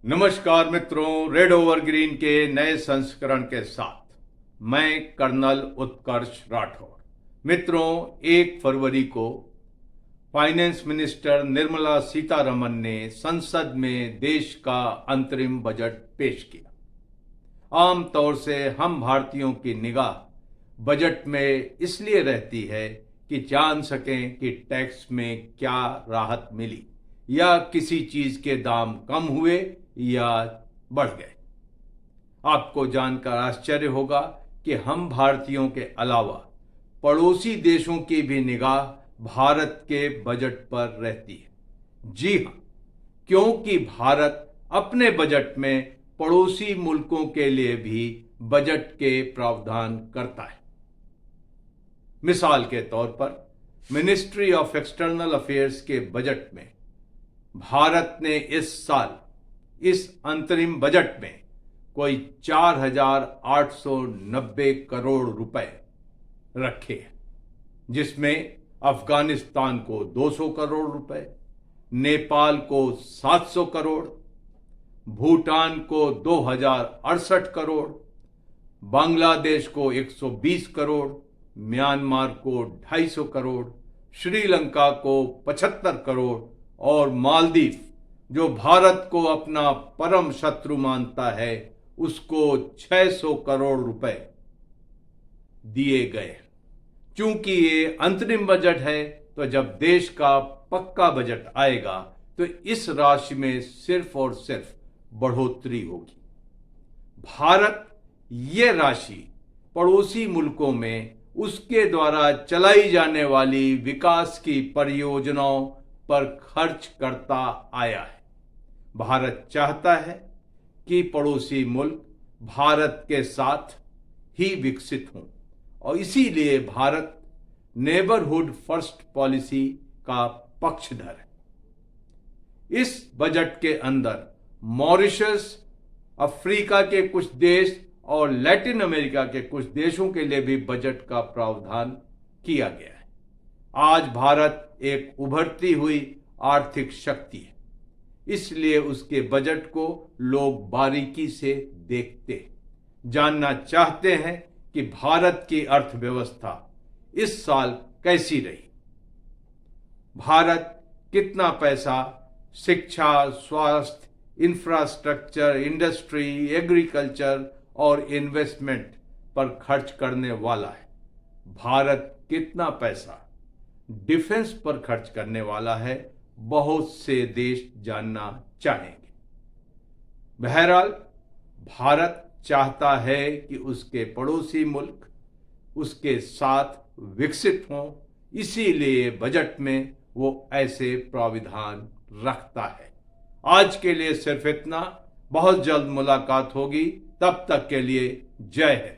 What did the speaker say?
नमस्कार मित्रों, red over green के नए संस्करण के साथ मैं कर्नल उत्कर्ष राठौर। मित्रों, 1 फरवरी को फाइनेंस मिनिस्टर निर्मला सीतारमण ने संसद में देश का अंतरिम बजट पेश किया। आमतौर से हम भारतीयों की निगाह बजट में इसलिए रहती है कि जान सकें कि टैक्स में क्या राहत मिली या किसी चीज के दाम कम हुए या बढ़ गए। आपको जानकर आश्चर्य होगा कि हम भारतीयों के अलावा पड़ोसी देशों की भी निगाह भारत के बजट पर रहती है। जी हां, क्योंकि भारत अपने बजट में पड़ोसी मुल्कों के लिए भी बजट के प्रावधान करता है। मिसाल के तौर पर मिनिस्ट्री ऑफ एक्सटर्नल अफेयर्स के बजट में भारत ने इस साल इस अंतरिम बजट में कोई 4,890 करोड़ रुपए रखे हैं, जिसमे68 अफगानिस्तान को 200 करोड़ रुपए, नेपाल को 700 करोड़, भूटान को 2,068 करोड़, बांग्लादेश को 120 करोड़, म्यांमार को 250 करोड़, श्रीलंका को 75 करोड़ और मालदीव, जो भारत को अपना परम शत्रु मानता है, उसको 600 करोड़ रुपए दिए गए। चूंकि ये अंतरिम बजट है, तो जब देश का पक्का बजट आएगा तो इस राशि में सिर्फ और सिर्फ बढ़ोतरी होगी। भारत ये राशि पड़ोसी मुल्कों में उसके द्वारा चलाई जाने वाली विकास की परियोजनाओं पर खर्च करता आया है। भारत चाहता है कि पड़ोसी मुल्क भारत के साथ ही विकसित हों और इसीलिए भारत नेबरहुड फर्स्ट पॉलिसी का पक्षधर है। इस बजट के अंदर मॉरिशस, अफ्रीका के कुछ देश और लैटिन अमेरिका के कुछ देशों के लिए भी बजट का प्रावधान किया गया है। आज भारत एक उभरती हुई आर्थिक शक्ति है, इसलिए उसके बजट को लोग बारीकी से देखते हैं, जानना चाहते हैं कि भारत की अर्थव्यवस्था इस साल कैसी रही। भारत कितना पैसा शिक्षा, स्वास्थ्य, इंफ्रास्ट्रक्चर, इंडस्ट्री, एग्रीकल्चर और इन्वेस्टमेंट पर खर्च करने वाला है। भारत कितना पैसा डिफेंस पर खर्च करने वाला है, बहुत से देश जानना चाहेंगे। बहरहाल, भारत चाहता है कि उसके पड़ोसी मुल्क उसके साथ विकसित हों, इसीलिए बजट में वो ऐसे प्राविधान रखता है। आज के लिए सिर्फ इतना। बहुत जल्द मुलाकात होगी, तब तक के लिए जय हिंद।